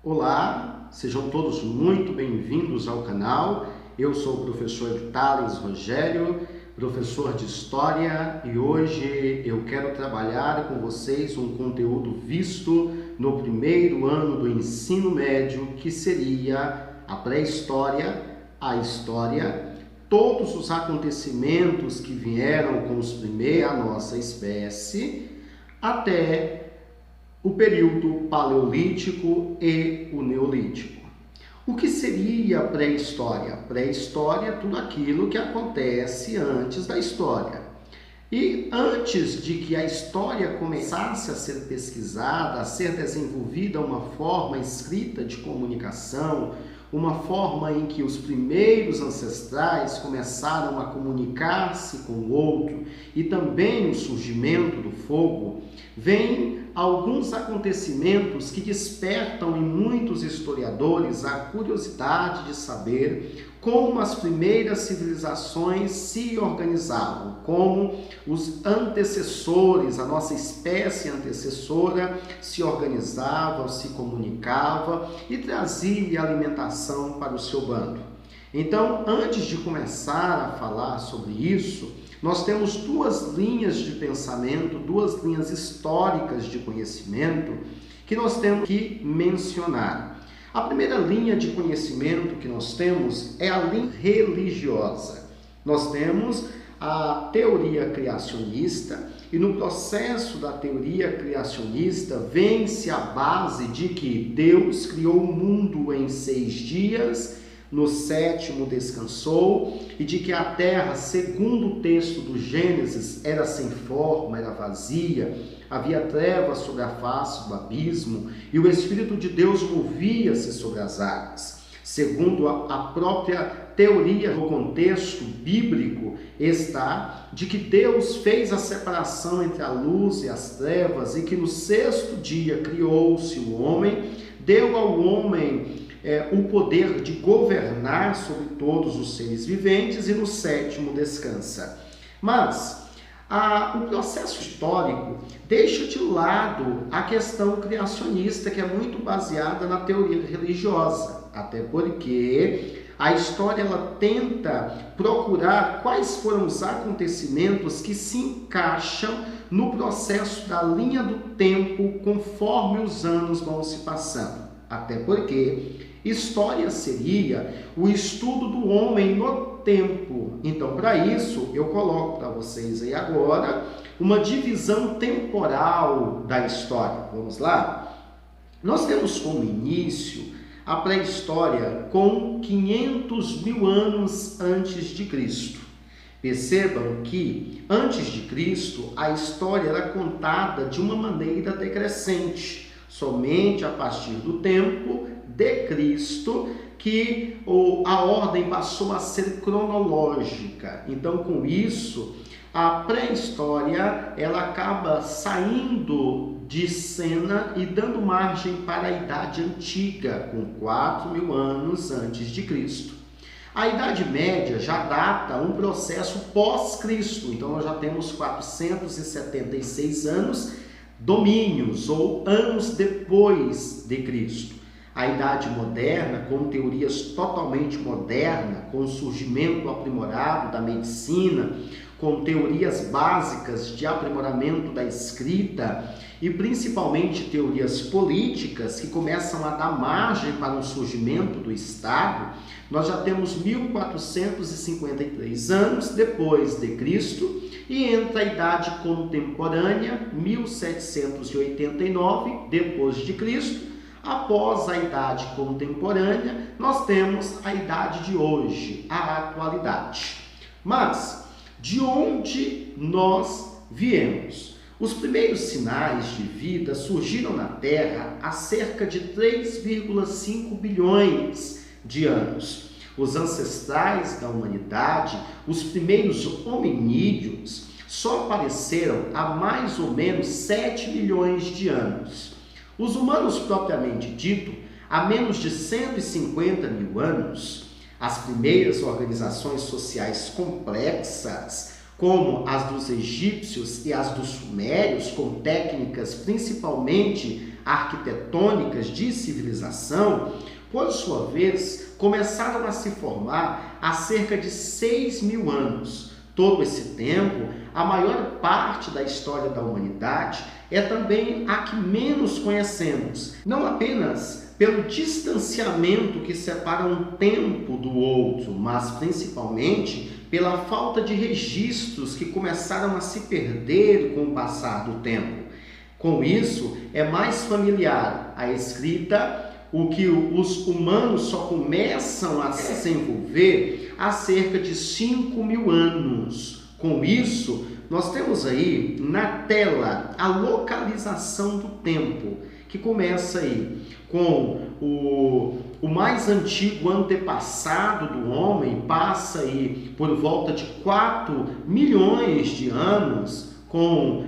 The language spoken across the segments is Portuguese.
Olá, sejam todos muito bem-vindos ao canal. Eu sou o professor Thales Rogério, professor de História, e hoje eu quero trabalhar com vocês um conteúdo visto no primeiro ano do ensino médio, que seria a pré-história, a história, todos os acontecimentos que vieram construir a nossa espécie, até o período paleolítico e o neolítico. O que seria pré-história? Pré-história é tudo aquilo que acontece antes da história. E antes de que a história começasse a ser pesquisada, a ser desenvolvida uma forma escrita de comunicação, uma forma em que os primeiros ancestrais começaram a comunicar-se com o outro, e também o surgimento do fogo, vem alguns acontecimentos que despertam em muitos historiadores a curiosidade de saber como as primeiras civilizações se organizavam, como os antecessores, a nossa espécie antecessora, se organizava, se comunicava e trazia alimentação para o seu bando. Então, antes de começar a falar sobre isso, nós temos duas linhas de pensamento, duas linhas históricas de conhecimento que nós temos que mencionar. A primeira linha de conhecimento que nós temos é a linha religiosa. Nós temos a teoria criacionista, e no processo da teoria criacionista vem-se a base de que Deus criou o mundo em 6 dias, no 7º descansou, e de que a terra, segundo o texto do Gênesis, era sem forma, era vazia, havia trevas sobre a face do abismo, e o Espírito de Deus movia-se sobre as águas. Segundo a própria teoria do contexto bíblico, está de que Deus fez a separação entre a luz e as trevas, e que no 6º dia criou-se o homem, deu ao homem o poder de governar sobre todos os seres viventes, e no 7º descansa. Mas o processo histórico deixa de lado a questão criacionista, que é muito baseada na teoria religiosa, até porque a história ela tenta procurar quais foram os acontecimentos que se encaixam no processo da linha do tempo conforme os anos vão se passando. Até porque história seria o estudo do homem no tempo. Então, para isso, eu coloco para vocês aí agora uma divisão temporal da história. Vamos lá? Nós temos como início a pré-história com 500 mil anos antes de Cristo. Percebam que, antes de Cristo, a história era contada de uma maneira decrescente. Somente a partir do tempo de Cristo que a ordem passou a ser cronológica. Então, com isso, a pré-história ela acaba saindo de cena e dando margem para a Idade Antiga, com 4.000 anos antes de Cristo. A Idade Média já data um processo pós-Cristo, então nós já temos 476 anos domínios ou anos depois de Cristo. A Idade Moderna, com teorias totalmente modernas, com o surgimento aprimorado da medicina, com teorias básicas de aprimoramento da escrita e principalmente teorias políticas que começam a dar margem para o surgimento do Estado, nós já temos 1453 anos depois de Cristo, e entra a Idade Contemporânea, 1789 depois de Cristo. Após a Idade Contemporânea, nós temos a Idade de hoje, a atualidade. Mas, de onde nós viemos? Os primeiros sinais de vida surgiram na Terra há cerca de 3,5 bilhões de anos. Os ancestrais da humanidade, os primeiros hominídeos, só apareceram há mais ou menos 7 milhões de anos. Os humanos propriamente dito, há menos de 150 mil anos, as primeiras organizações sociais complexas, como as dos egípcios e as dos sumérios, com técnicas principalmente arquitetônicas de civilização, por sua vez, começaram a se formar há cerca de 6.000 anos. Todo esse tempo, a maior parte da história da humanidade é também a que menos conhecemos, não apenas pelo distanciamento que separa um tempo do outro, mas principalmente pela falta de registros que começaram a se perder com o passar do tempo. Com isso, é mais familiar a escrita, o que os humanos só começam a se desenvolver há cerca de 5.000 anos. Com isso, nós temos aí na tela a localização do tempo, que começa aí com o mais antigo antepassado do homem, passa aí por volta de 4 milhões de anos, com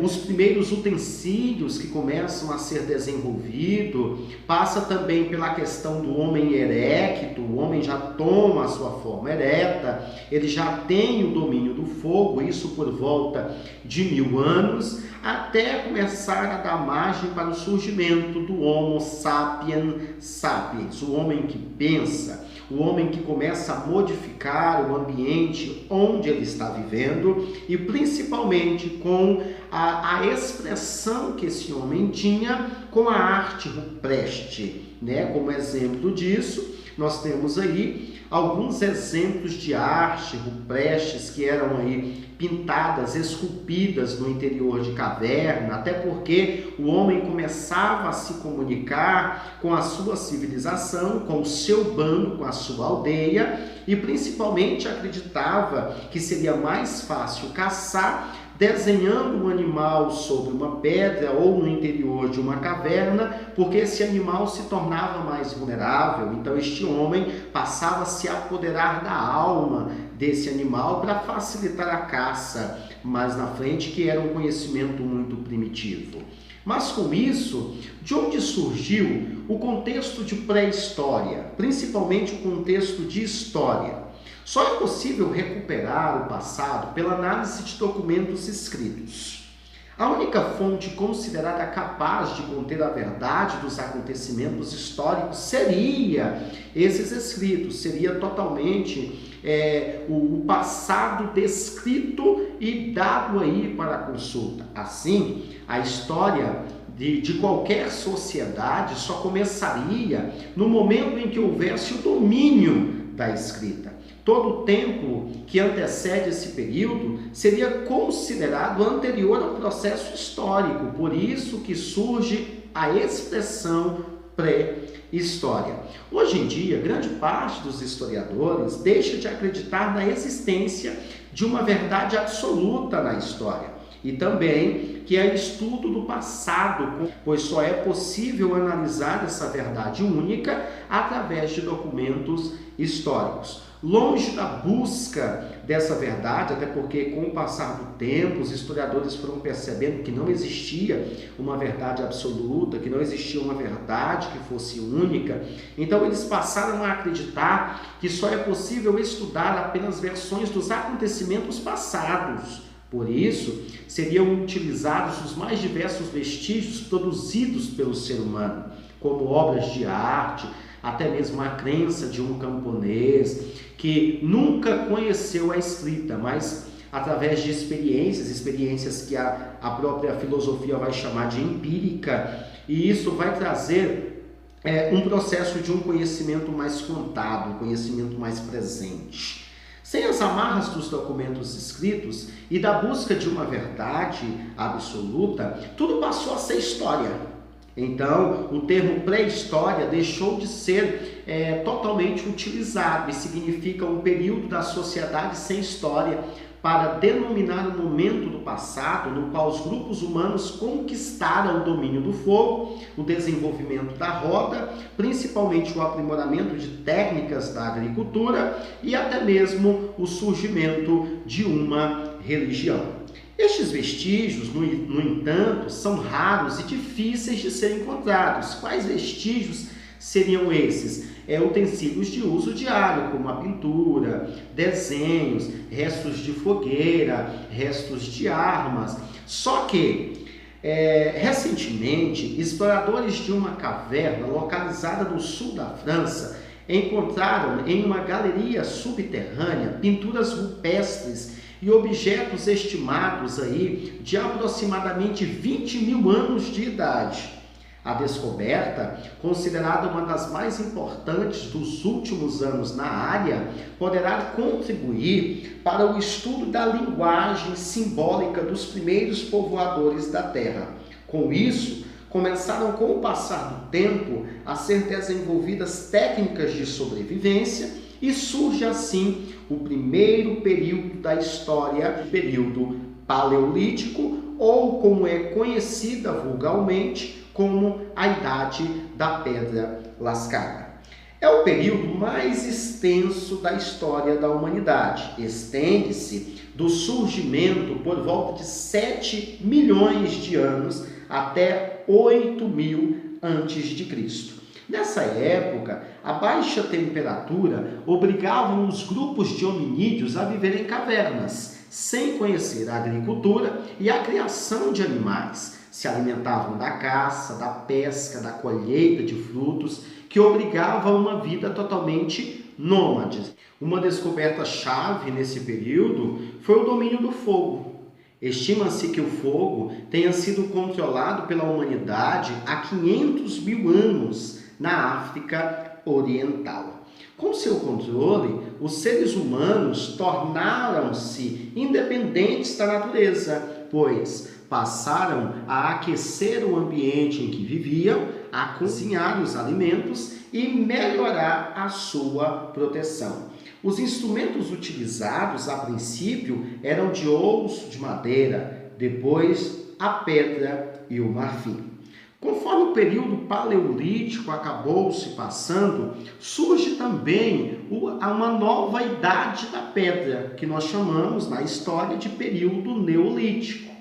os primeiros utensílios que começam a ser desenvolvidos, passa também pela questão do homem erecto, o homem já toma a sua forma ereta, ele já tem o domínio do fogo, isso por volta de 1.000 anos, até começar a dar margem para o surgimento do Homo sapiens sapiens, o homem que pensa, o homem que começa a modificar o ambiente onde ele está vivendo e principalmente com a expressão que esse homem tinha com a arte rupestre, né? Como exemplo disso, nós temos aí alguns exemplos de arte rupestres que eram aí pintadas, esculpidas no interior de caverna, até porque o homem começava a se comunicar com a sua civilização, com o seu bando, com a sua aldeia, e principalmente acreditava que seria mais fácil caçar desenhando um animal sobre uma pedra ou no interior de uma caverna, porque esse animal se tornava mais vulnerável. Então este homem passava a se apoderar da alma desse animal para facilitar a caça mais na frente, que era um conhecimento muito primitivo. Mas com isso, de onde surgiu o contexto de pré-história, principalmente o contexto de história? Só é possível recuperar o passado pela análise de documentos escritos. A única fonte considerada capaz de conter a verdade dos acontecimentos históricos seria esses escritos, seria totalmente o passado descrito e dado aí para a consulta. Assim, a história de qualquer sociedade só começaria no momento em que houvesse o domínio da escrita. Todo o tempo que antecede esse período seria considerado anterior ao processo histórico, por isso que surge a expressão pré-história. Hoje em dia, grande parte dos historiadores deixa de acreditar na existência de uma verdade absoluta na história e também que é estudo do passado, pois só é possível analisar essa verdade única através de documentos históricos. Longe da busca dessa verdade, até porque com o passar do tempo os historiadores foram percebendo que não existia uma verdade absoluta, que não existia uma verdade que fosse única, então eles passaram a acreditar que só é possível estudar apenas versões dos acontecimentos passados. Por isso, seriam utilizados os mais diversos vestígios produzidos pelo ser humano, como obras de arte, até mesmo a crença de um camponês que nunca conheceu a escrita, mas através de experiências que a própria filosofia vai chamar de empírica, e isso vai trazer um processo de um conhecimento mais contado, um conhecimento mais presente. Sem as amarras dos documentos escritos e da busca de uma verdade absoluta, tudo passou a ser história. Então, o termo pré-história deixou de ser totalmente utilizado e significa um período da sociedade sem história para denominar o momento do passado no qual os grupos humanos conquistaram o domínio do fogo, o desenvolvimento da roda, principalmente o aprimoramento de técnicas da agricultura e até mesmo o surgimento de uma religião. Estes vestígios, no entanto, são raros e difíceis de serem encontrados. Quais vestígios seriam esses? Utensílios de uso diário, como a pintura, desenhos, restos de fogueira, restos de armas. Só que Recentemente, exploradores de uma caverna localizada no sul da França encontraram em uma galeria subterrânea pinturas rupestres e objetos estimados aí de aproximadamente 20 mil anos de idade. A descoberta, considerada uma das mais importantes dos últimos anos na área, poderá contribuir para o estudo da linguagem simbólica dos primeiros povoadores da Terra. Com isso, começaram com o passar do tempo a ser desenvolvidas técnicas de sobrevivência e surge assim o primeiro período da história, o período paleolítico, ou como é conhecida vulgarmente, como a Idade da Pedra Lascada. É o período mais extenso da história da humanidade. Estende-se do surgimento por volta de 7 milhões de anos até 8.000 a.C. Nessa época, a baixa temperatura obrigava os grupos de hominídeos a viver em cavernas, sem conhecer a agricultura e a criação de animais. Se alimentavam da caça, da pesca, da colheita de frutos, que obrigava a uma vida totalmente nômade. Uma descoberta-chave nesse período foi o domínio do fogo. Estima-se que o fogo tenha sido controlado pela humanidade há 500 mil anos na África Oriental. Com seu controle, os seres humanos tornaram-se independentes da natureza, pois passaram a aquecer o ambiente em que viviam, a cozinhar os alimentos e melhorar a sua proteção. Os instrumentos utilizados, a princípio, eram de osso, de madeira, depois a pedra e o marfim. Conforme o período paleolítico acabou se passando, surge também uma nova idade da pedra, que nós chamamos na história de período neolítico.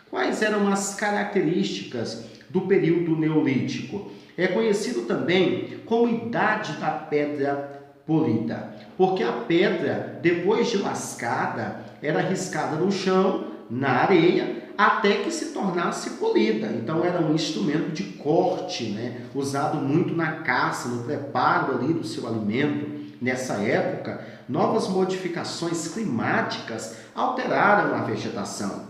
Quais eram as características do período neolítico? É conhecido também como Idade da Pedra Polida, porque a pedra, depois de lascada, era riscada no chão, na areia, até que se tornasse polida. Então era um instrumento de corte, usado muito na caça, no preparo ali do seu alimento. Nessa época, novas modificações climáticas alteraram a vegetação.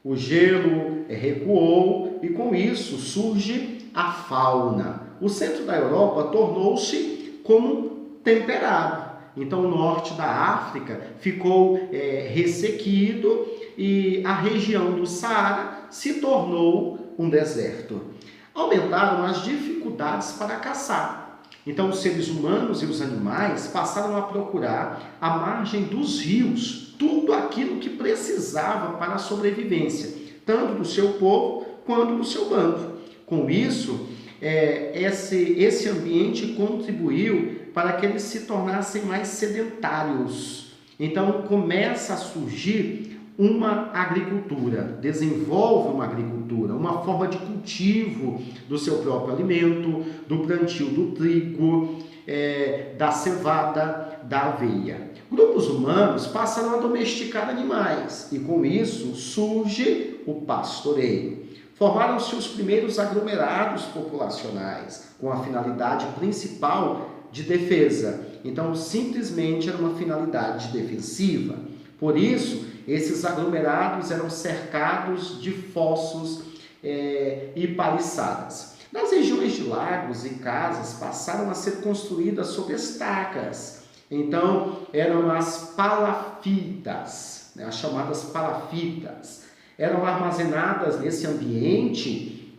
O gelo recuou e com isso surge a fauna. O centro da Europa tornou-se como temperado. Então o norte da África ficou ressequido e a região do Saara se tornou um deserto. Aumentaram as dificuldades para caçar. Então os seres humanos e os animais passaram a procurar à margem dos rios tudo aquilo que precisava para a sobrevivência, tanto do seu povo quanto do seu bando. Com isso, esse ambiente contribuiu para que eles se tornassem mais sedentários. Então começa a surgir uma agricultura, desenvolve uma agricultura, uma forma de cultivo do seu próprio alimento, do plantio do trigo, da cevada, da aveia. Grupos humanos passaram a domesticar animais e com isso surge o pastoreio. Formaram-se os primeiros aglomerados populacionais com a finalidade principal de defesa. Então simplesmente era uma finalidade defensiva. Por isso, esses aglomerados eram cercados de fossos e paliçadas. Nas regiões de lagos e casas passaram a ser construídas sobre estacas. Então, eram as palafitas, as chamadas palafitas. Eram armazenadas nesse ambiente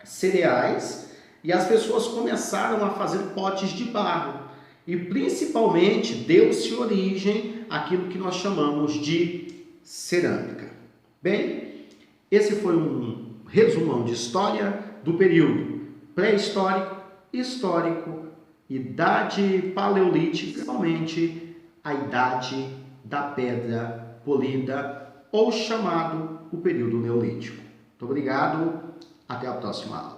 cereais e as pessoas começaram a fazer potes de barro. E principalmente deu-se origem àquilo que nós chamamos de cerâmica. Bem, esse foi um resumão de história do período pré-histórico, histórico, idade paleolítica, principalmente a idade da pedra polida, ou chamado o período neolítico. Muito obrigado, até a próxima aula.